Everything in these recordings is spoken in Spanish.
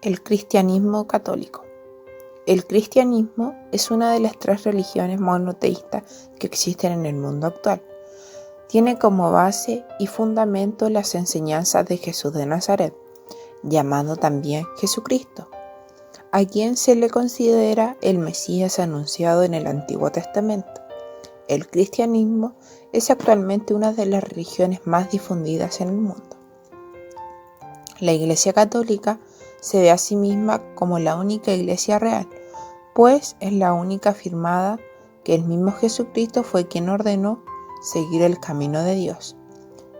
El cristianismo católico. El cristianismo es una de las tres religiones monoteístas que existen en el mundo actual. Tiene como base y fundamento las enseñanzas de Jesús de Nazaret, llamado también Jesucristo, a quien se le considera el Mesías anunciado en el Antiguo Testamento. El cristianismo es actualmente una de las religiones más difundidas en el mundo. La Iglesia Católica se ve a sí misma como la única iglesia real, pues es la única afirmada que el mismo Jesucristo fue quien ordenó seguir el camino de Dios.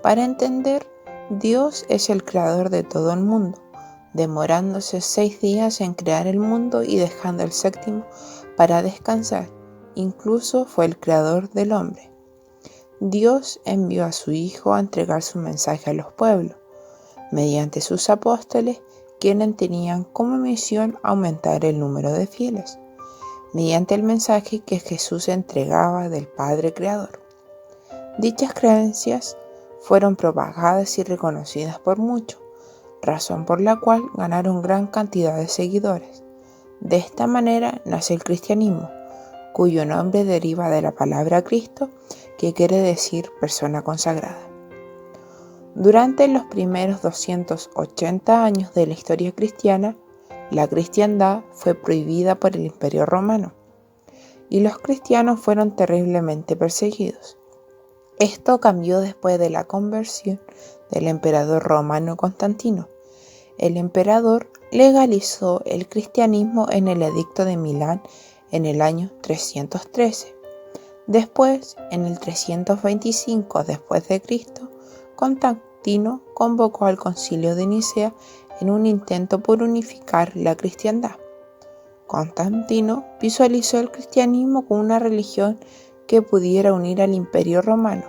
Para entender, Dios es el creador de todo el mundo, demorándose 6 días en crear el mundo y dejando el séptimo para descansar. Incluso fue el creador del hombre. Dios envió a su Hijo a entregar su mensaje a los pueblos, mediante sus apóstoles, quienes tenían como misión aumentar el número de fieles, mediante el mensaje que Jesús entregaba del Padre Creador. Dichas creencias fueron propagadas y reconocidas por muchos, razón por la cual ganaron gran cantidad de seguidores. De esta manera nace el cristianismo, cuyo nombre deriva de la palabra Cristo, que quiere decir persona consagrada. Durante los primeros 280 años de la historia cristiana, la cristiandad fue prohibida por el Imperio Romano y los cristianos fueron terriblemente perseguidos. Esto cambió después de la conversión del emperador romano Constantino. El emperador legalizó el cristianismo en el Edicto de Milán en el año 313. Después, en el 325 después de Cristo, Constantino convocó al Concilio de Nicea en un intento por unificar la cristiandad. Constantino visualizó el cristianismo como una religión que pudiera unir al Imperio Romano,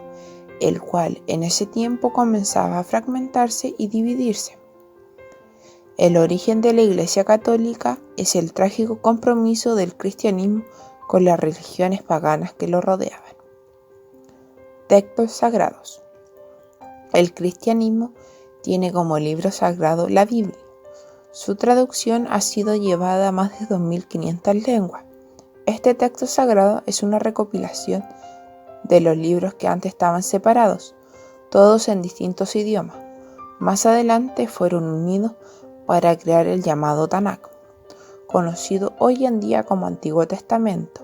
el cual en ese tiempo comenzaba a fragmentarse y dividirse. El origen de la Iglesia Católica es el trágico compromiso del cristianismo con las religiones paganas que lo rodeaban. Textos sagrados. El cristianismo tiene como libro sagrado la Biblia. Su traducción ha sido llevada a más de 2500 lenguas. Este texto sagrado es una recopilación de los libros que antes estaban separados, todos en distintos idiomas. Más adelante fueron unidos para crear el llamado Tanakh, conocido hoy en día como Antiguo Testamento.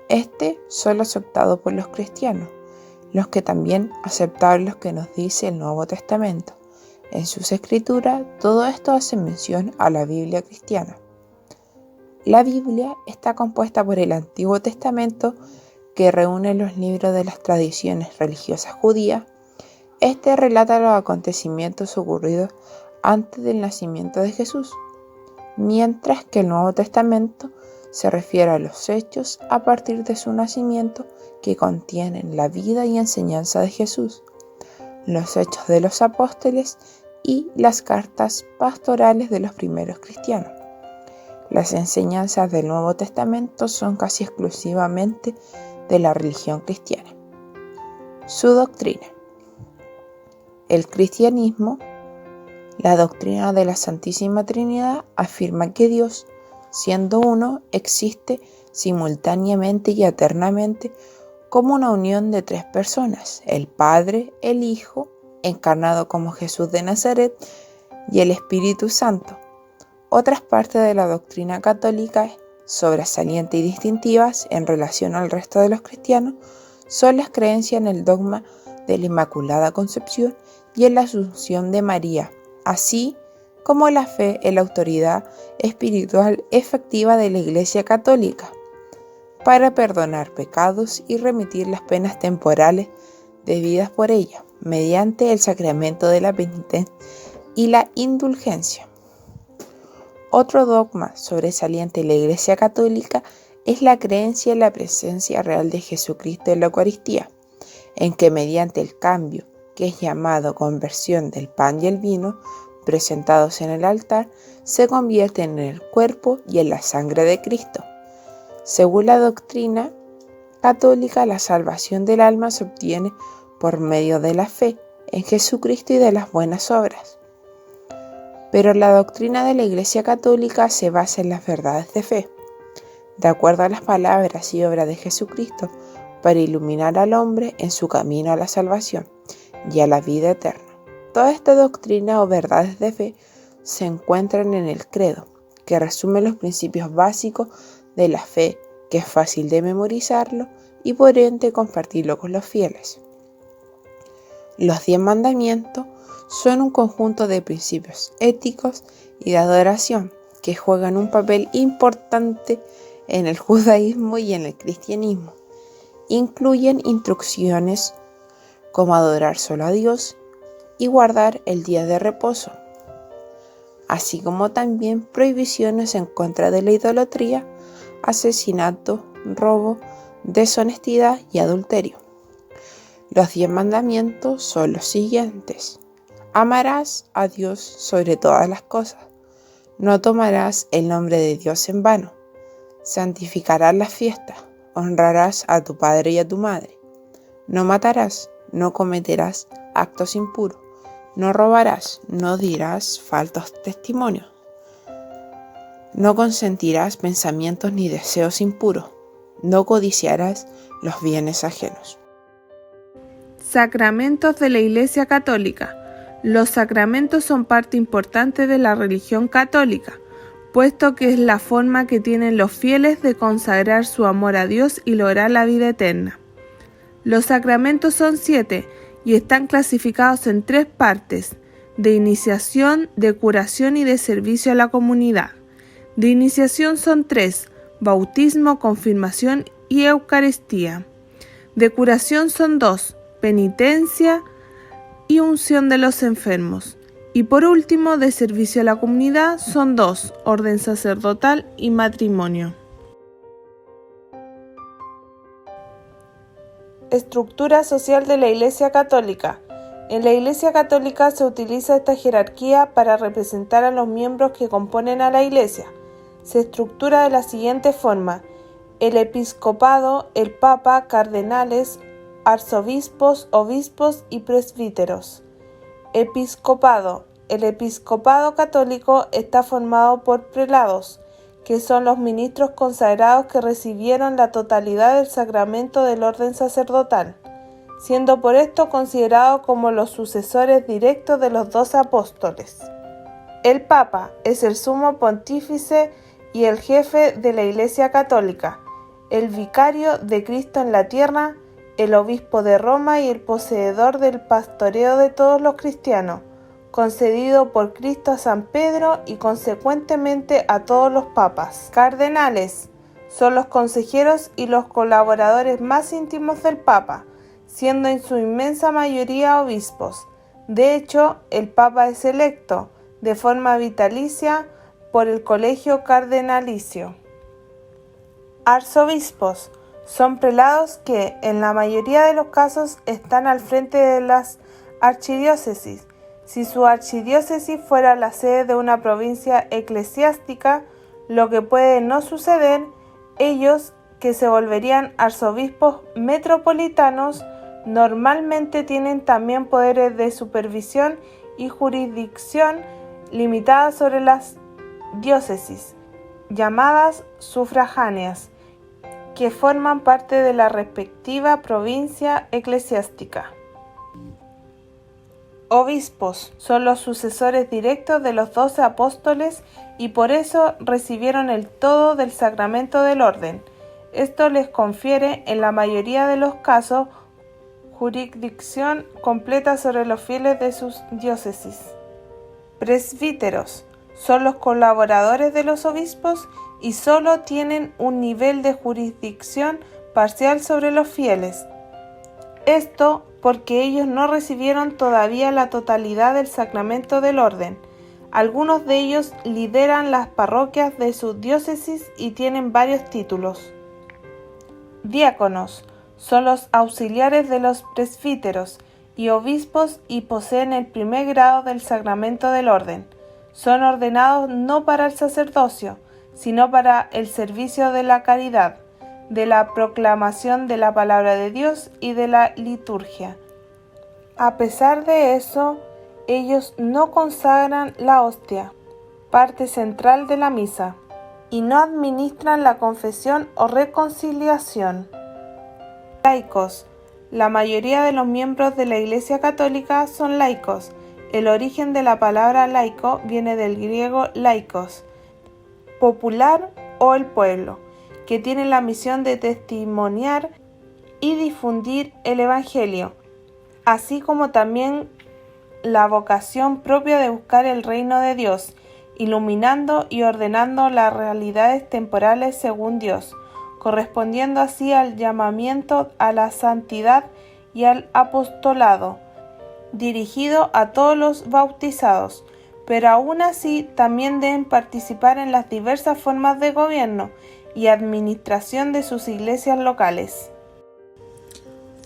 Este solo aceptado por los cristianos, los que también aceptaron lo que nos dice el Nuevo Testamento. En sus escrituras, todo esto hace mención a la Biblia cristiana. La Biblia está compuesta por el Antiguo Testamento, que reúne los libros de las tradiciones religiosas judías. Este relata los acontecimientos ocurridos antes del nacimiento de Jesús, mientras que el Nuevo Testamento se refiere a los hechos a partir de su nacimiento, que contienen la vida y enseñanza de Jesús, los hechos de los apóstoles y las cartas pastorales de los primeros cristianos. Las enseñanzas del Nuevo Testamento son casi exclusivamente de la religión cristiana. Su doctrina. El cristianismo, la doctrina de la Santísima Trinidad, afirma que Dios, siendo uno, existe simultáneamente y eternamente como una unión de 3 personas: el Padre, el Hijo, encarnado como Jesús de Nazaret, y el Espíritu Santo. Otras partes de la doctrina católica sobresalientes y distintivas en relación al resto de los cristianos son las creencias en el dogma de la Inmaculada Concepción y en la Asunción de María, así como la fe en la autoridad espiritual efectiva de la Iglesia Católica para perdonar pecados y remitir las penas temporales debidas por ella, mediante el sacramento de la penitencia y la indulgencia. Otro dogma sobresaliente de la Iglesia Católica es la creencia en la presencia real de Jesucristo en la Eucaristía, en que mediante el cambio, que es llamado conversión del pan y el vino, presentados en el altar, se convierten en el cuerpo y en la sangre de Cristo. Según la doctrina católica, la salvación del alma se obtiene por medio de la fe en Jesucristo y de las buenas obras. Pero la doctrina de la Iglesia Católica se basa en las verdades de fe, de acuerdo a las palabras y obras de Jesucristo, para iluminar al hombre en su camino a la salvación y a la vida eterna. Toda esta doctrina o verdades de fe se encuentran en el credo, que resume los principios básicos de la fe, que es fácil de memorizarlo y por ende compartirlo con los fieles. Los 10 mandamientos son un conjunto de principios éticos y de adoración que juegan un papel importante en el judaísmo y en el cristianismo. Incluyen instrucciones como adorar solo a Dios y guardar el día de reposo, así como también prohibiciones en contra de la idolatría, asesinato, robo, deshonestidad y adulterio. Los 10 mandamientos son los siguientes: amarás a Dios sobre todas las cosas, no tomarás el nombre de Dios en vano, santificarás las fiestas, honrarás a tu padre y a tu madre, no matarás, no cometerás actos impuros, no robarás, no dirás falsos testimonios, no consentirás pensamientos ni deseos impuros, no codiciarás los bienes ajenos. Sacramentos de la Iglesia Católica. Los sacramentos son parte importante de la religión católica, puesto que es la forma que tienen los fieles de consagrar su amor a Dios y lograr la vida eterna. Los sacramentos son 7 y están clasificados en 3 partes: de iniciación, de curación y de servicio a la comunidad. De iniciación son 3: bautismo, confirmación y Eucaristía. De curación son 2: penitencia y unción de los enfermos. Y por último, de servicio a la comunidad son 2: orden sacerdotal y matrimonio. Estructura social de la Iglesia Católica. En la Iglesia Católica se utiliza esta jerarquía para representar a los miembros que componen a la Iglesia. Se estructura de la siguiente forma: el episcopado, el papa, cardenales, arzobispos, obispos y presbíteros. Episcopado. El episcopado católico está formado por prelados, que son los ministros consagrados que recibieron la totalidad del sacramento del orden sacerdotal, siendo por esto considerados como los sucesores directos de los 12 apóstoles. El Papa es el sumo pontífice y el jefe de la Iglesia Católica, el vicario de Cristo en la tierra, el obispo de Roma y el poseedor del pastoreo de todos los cristianos, concedido por Cristo a San Pedro y consecuentemente a todos los papas. Cardenales son los consejeros y los colaboradores más íntimos del Papa, siendo en su inmensa mayoría obispos. De hecho, el Papa es electo de forma vitalicia por el Colegio Cardenalicio. Arzobispos son prelados que, en la mayoría de los casos, están al frente de las archidiócesis. Si su archidiócesis fuera la sede de una provincia eclesiástica, lo que puede no suceder, ellos, que se volverían arzobispos metropolitanos, normalmente tienen también poderes de supervisión y jurisdicción limitada sobre las diócesis, llamadas sufragáneas, que forman parte de la respectiva provincia eclesiástica. Obispos son los sucesores directos de los 12 apóstoles y por eso recibieron el todo del sacramento del orden. Esto les confiere, en la mayoría de los casos, jurisdicción completa sobre los fieles de sus diócesis. Presbíteros son los colaboradores de los obispos y solo tienen un nivel de jurisdicción parcial sobre los fieles. Esto porque ellos no recibieron todavía la totalidad del sacramento del orden. Algunos de ellos lideran las parroquias de sus diócesis y tienen varios títulos. Diáconos son los auxiliares de los presbíteros y obispos y poseen el primer grado del sacramento del orden. Son ordenados no para el sacerdocio, sino para el servicio de la caridad, de la proclamación de la palabra de Dios y de la liturgia. A pesar de eso, Ellos no consagran la hostia, parte central de la misa, y no administran la confesión o reconciliación. Laicos. La mayoría de los miembros de la Iglesia Católica son laicos. El origen de la palabra laico viene del griego laikos, popular o el pueblo, que tiene la misión de testimoniar y difundir el Evangelio, así como también la vocación propia de buscar el reino de Dios, iluminando y ordenando las realidades temporales según Dios, correspondiendo así al llamamiento a la santidad y al apostolado, dirigido a todos los bautizados, pero aún así también deben participar en las diversas formas de gobierno y administración de sus iglesias locales.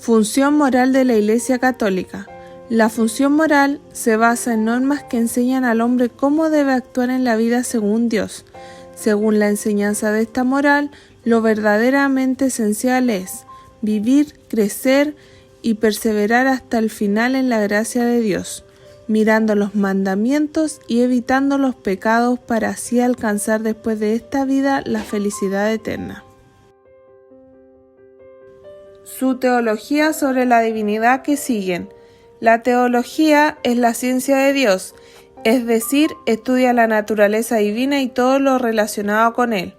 Función moral de la Iglesia Católica. La función moral se basa en normas que enseñan al hombre cómo debe actuar en la vida según Dios. Según la enseñanza de esta moral, lo verdaderamente esencial es vivir, crecer y perseverar hasta el final en la gracia de Dios, mirando los mandamientos y evitando los pecados para así alcanzar después de esta vida la felicidad eterna. Su teología sobre la divinidad que siguen. La teología es la ciencia de Dios, es decir, estudia la naturaleza divina y todo lo relacionado con él.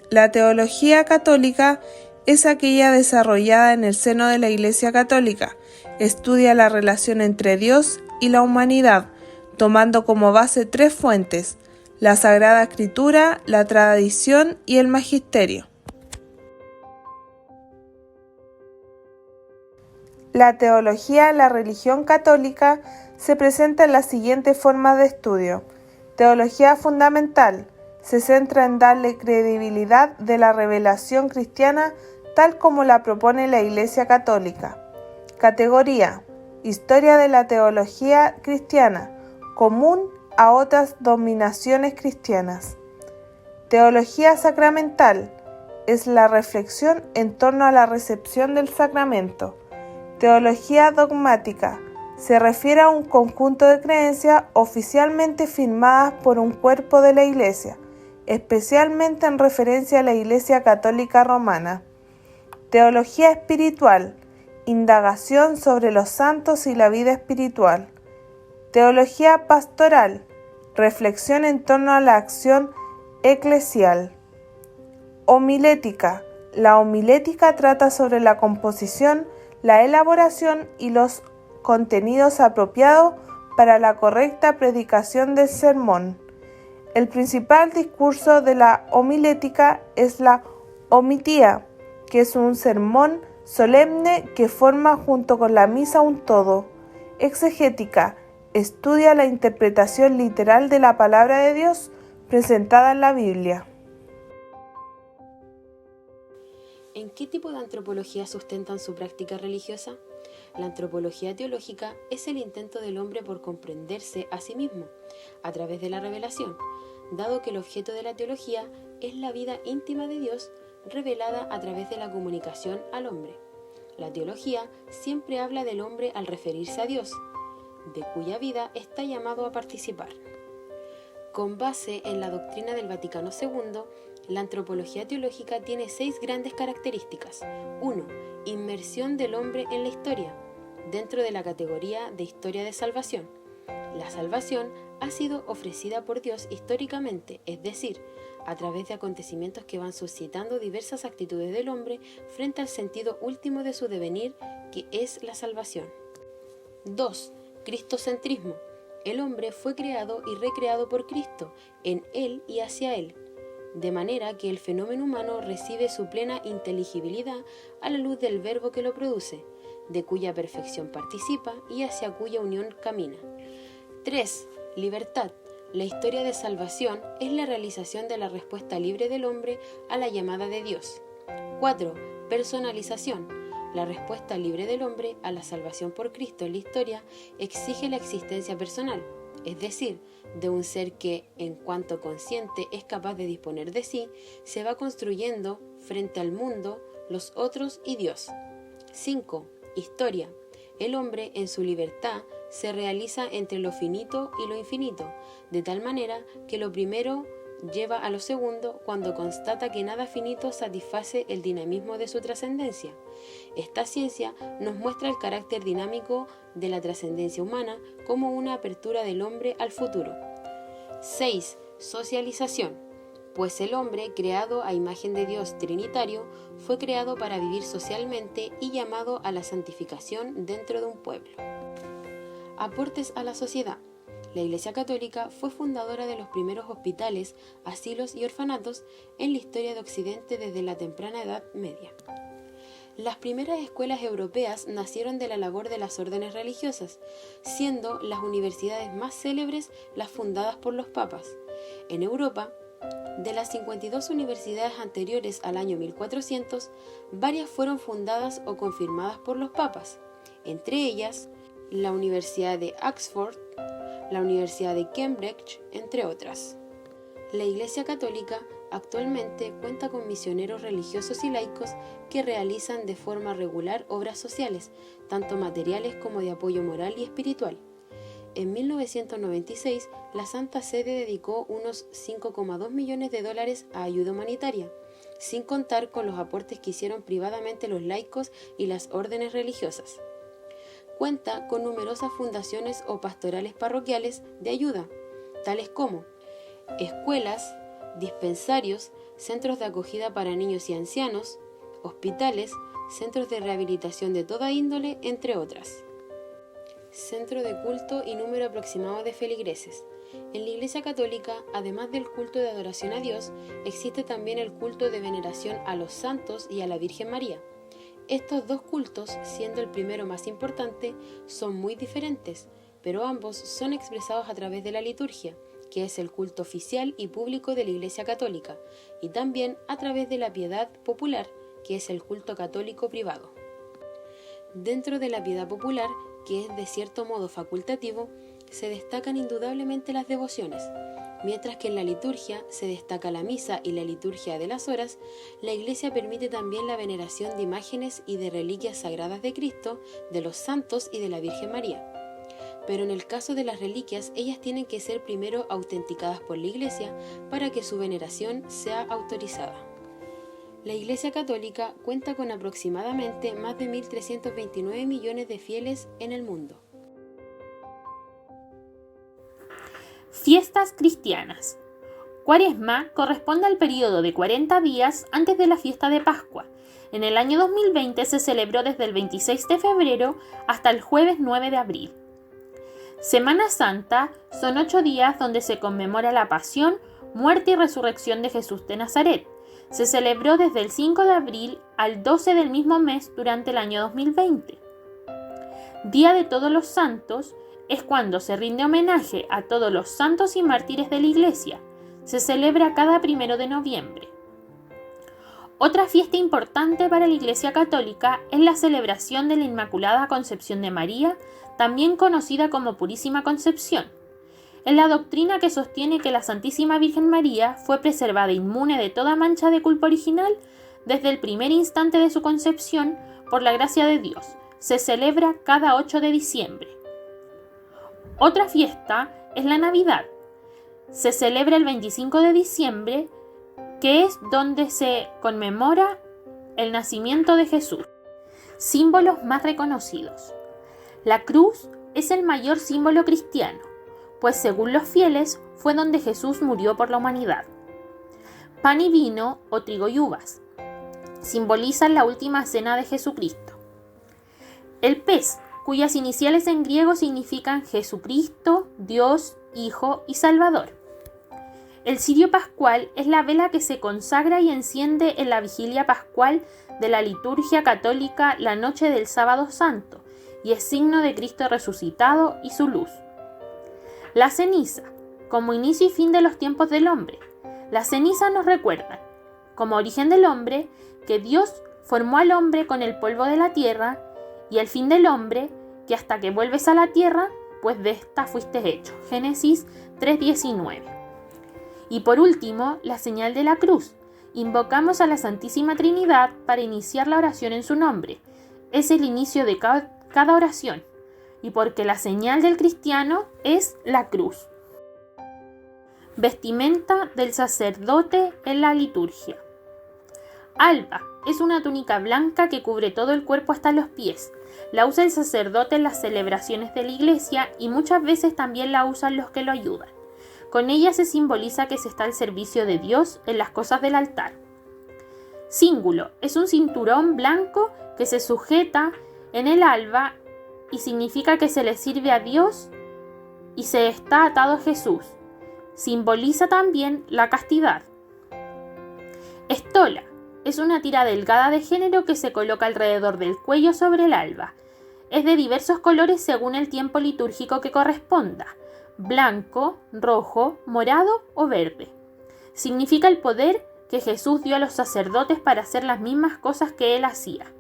La teología católica es aquella desarrollada en el seno de la Iglesia Católica. Estudia la relación entre Dios y la humanidad, tomando como base tres fuentes: la Sagrada Escritura, la tradición y el magisterio. La teología en la religión católica se presenta en las siguientes formas de estudio. Teología fundamental. Se centra en darle credibilidad de la revelación cristiana tal como la propone la Iglesia Católica. Categoría. Historia de la teología cristiana, común a otras dominaciones cristianas. Teología sacramental. Es la reflexión en torno a la recepción del sacramento. Teología dogmática. Se refiere a un conjunto de creencias oficialmente firmadas por un cuerpo de la Iglesia, especialmente en referencia a la Iglesia Católica Romana. Teología espiritual. Indagación sobre los santos y la vida espiritual. Teología pastoral. Reflexión en torno a la acción eclesial. Homilética. La homilética trata sobre la composición, la elaboración y los contenidos apropiados para la correcta predicación del sermón. El principal discurso de la homilética es la homitía, que es un sermón solemne que forma junto con la misa un todo. Exegética. Estudia la interpretación literal de la palabra de Dios presentada en la Biblia. ¿En qué tipo de antropología sustentan su práctica religiosa? La antropología teológica es el intento del hombre por comprenderse a sí mismo a través de la revelación, dado que el objeto de la teología es la vida íntima de Dios revelada a través de la comunicación al hombre. La teología siempre habla del hombre al referirse a Dios, de cuya vida está llamado a participar. Con base en la doctrina del Vaticano II, la antropología teológica tiene 6 grandes características. 1. Inmersión del hombre en la historia, dentro de la categoría de historia de salvación. La salvación ha sido ofrecida por Dios históricamente, es decir, a través de acontecimientos que van suscitando diversas actitudes del hombre frente al sentido último de su devenir, que es la salvación. 2. Cristocentrismo. El hombre fue creado y recreado por Cristo, en Él y hacia Él, de manera que el fenómeno humano recibe su plena inteligibilidad a la luz del verbo que lo produce, de cuya perfección participa y hacia cuya unión camina. 3. Libertad. La historia de salvación es la realización de la respuesta libre del hombre a la llamada de Dios. 4. Personalización. La respuesta libre del hombre a la salvación por Cristo en la historia exige la existencia personal, es decir, de un ser que, en cuanto consciente es capaz de disponer de sí, se va construyendo frente al mundo, los otros y Dios. 5. Historia. El hombre, en su libertad, se realiza entre lo finito y lo infinito, de tal manera que lo primero lleva a lo segundo cuando constata que nada finito satisface el dinamismo de su trascendencia. Esta ciencia nos muestra el carácter dinámico de la trascendencia humana como una apertura del hombre al futuro. 6. Socialización. Pues el hombre, creado a imagen de Dios trinitario, fue creado para vivir socialmente y llamado a la santificación dentro de un pueblo. Aportes a la sociedad. La Iglesia Católica fue fundadora de los primeros hospitales, asilos y orfanatos en la historia de Occidente desde la temprana Edad Media. Las primeras escuelas europeas nacieron de la labor de las órdenes religiosas, siendo las universidades más célebres las fundadas por los papas. En Europa, de las 52 universidades anteriores al año 1400, varias fueron fundadas o confirmadas por los papas, entre ellas la Universidad de Oxford, la Universidad de Cambridge, entre otras. La Iglesia Católica actualmente cuenta con misioneros religiosos y laicos que realizan de forma regular obras sociales, tanto materiales como de apoyo moral y espiritual. En 1996, la Santa Sede dedicó unos $5,2 millones a ayuda humanitaria, sin contar con los aportes que hicieron privadamente los laicos y las órdenes religiosas. Cuenta con numerosas fundaciones o pastorales parroquiales de ayuda, tales como escuelas, dispensarios, centros de acogida para niños y ancianos, hospitales, centros de rehabilitación de toda índole, entre otras. Centro de culto y número aproximado de feligreses. En la Iglesia Católica, además del culto de adoración a Dios, existe también el culto de veneración a los santos y a la Virgen María. Estos dos cultos, siendo el primero más importante, son muy diferentes, pero ambos son expresados a través de la liturgia, que es el culto oficial y público de la Iglesia Católica, y también a través de la piedad popular, que es el culto católico privado. Dentro de la piedad popular, que es de cierto modo facultativo, se destacan indudablemente las devociones. Mientras que en la liturgia se destaca la misa y la liturgia de las horas, la Iglesia permite también la veneración de imágenes y de reliquias sagradas de Cristo, de los santos y de la Virgen María. Pero en el caso de las reliquias, ellas tienen que ser primero autenticadas por la Iglesia para que su veneración sea autorizada. La Iglesia Católica cuenta con aproximadamente más de 1.329 millones de fieles en el mundo. Fiestas cristianas. Cuaresma corresponde al periodo de 40 días antes de la fiesta de Pascua. En el año 2020 se celebró desde el 26 de febrero hasta el jueves 9 de abril. Semana Santa son 8 días donde se conmemora la pasión, muerte y resurrección de Jesús de Nazaret. Se celebró desde el 5 de abril al 12 del mismo mes durante el año 2020. Día de Todos los Santos es cuando se rinde homenaje a todos los santos y mártires de la Iglesia. Se celebra cada 1 de noviembre. Otra fiesta importante para la Iglesia Católica es la celebración de la Inmaculada Concepción de María, también conocida como Purísima Concepción. Es la doctrina que sostiene que la Santísima Virgen María fue preservada inmune de toda mancha de culpa original desde el primer instante de su concepción por la gracia de Dios. Se celebra cada 8 de diciembre. Otra fiesta es la Navidad. Se celebra el 25 de diciembre, que es donde se conmemora el nacimiento de Jesús. Símbolos más reconocidos. La cruz es el mayor símbolo cristiano, pues según los fieles fue donde Jesús murió por la humanidad. Pan y vino o trigo y uvas simbolizan la última cena de Jesucristo. El pez, cuyas iniciales en griego significan Jesucristo, Dios, Hijo y Salvador. El cirio pascual es la vela que se consagra y enciende en la vigilia pascual de la liturgia católica la noche del sábado santo y es signo de Cristo resucitado y su luz. La ceniza, como inicio y fin de los tiempos del hombre. Las cenizas nos recuerdan, como origen del hombre, que Dios formó al hombre con el polvo de la tierra y el fin del hombre, que hasta que vuelves a la tierra, pues de esta fuiste hecho. Génesis 3:19. Y por último, la señal de la cruz. Invocamos a la Santísima Trinidad para iniciar la oración en su nombre. Es el inicio de cada oración. y porque la señal del cristiano es la cruz. Vestimenta del sacerdote en la liturgia. Alba es una túnica blanca que cubre todo el cuerpo hasta los pies. La usa el sacerdote en las celebraciones de la iglesia y muchas veces también la usan los que lo ayudan. Con ella se simboliza que se está al servicio de Dios en las cosas del altar. Cíngulo es un cinturón blanco que se sujeta en el alba y significa que se le sirve a Dios y se está atado a Jesús. Simboliza también la castidad. Estola es una tira delgada de género que se coloca alrededor del cuello sobre el alba. Es de diversos colores según el tiempo litúrgico que corresponda: blanco, rojo, morado o verde. Significa el poder que Jesús dio a los sacerdotes para hacer las mismas cosas que él hacía.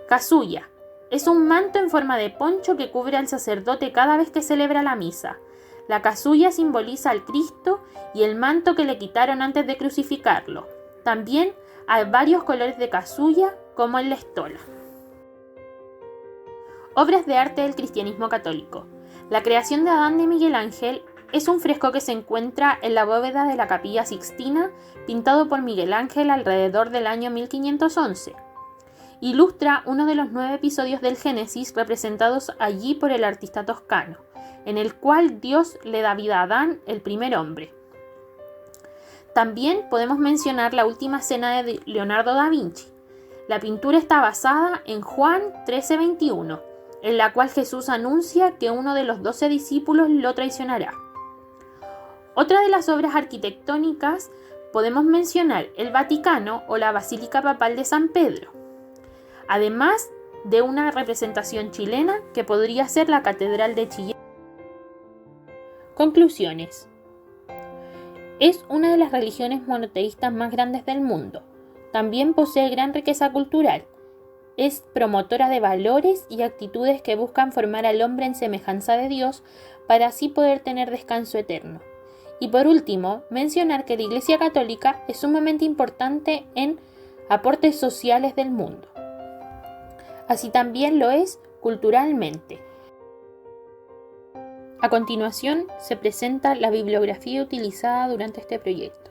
Casulla es un manto en forma de poncho que cubre al sacerdote cada vez que celebra la misa. La casulla simboliza al Cristo y el manto que le quitaron antes de crucificarlo. También hay varios colores de casulla, como en la estola. Obras de arte del cristianismo católico. La creación de Adán de Miguel Ángel es un fresco que se encuentra en la bóveda de la Capilla Sixtina, pintado por Miguel Ángel alrededor del año 1511. Ilustra uno de los 9 episodios del Génesis representados allí por el artista toscano, en el cual Dios le da vida a Adán, el primer hombre. También podemos mencionar la Última Cena de Leonardo da Vinci. La pintura está basada en Juan 13:21, en la cual Jesús anuncia que uno de los 12 discípulos lo traicionará. Otra de las obras arquitectónicas podemos mencionar el Vaticano o la Basílica Papal de San Pedro, además de una representación chilena que podría ser la Catedral de Chillán. Conclusiones. Es una de las religiones monoteístas más grandes del mundo. También posee gran riqueza cultural. Es promotora de valores y actitudes que buscan formar al hombre en semejanza de Dios para así poder tener descanso eterno. Y por último, mencionar que la Iglesia Católica es sumamente importante en aportes sociales del mundo. Así también lo es culturalmente. A continuación se presenta la bibliografía utilizada durante este proyecto.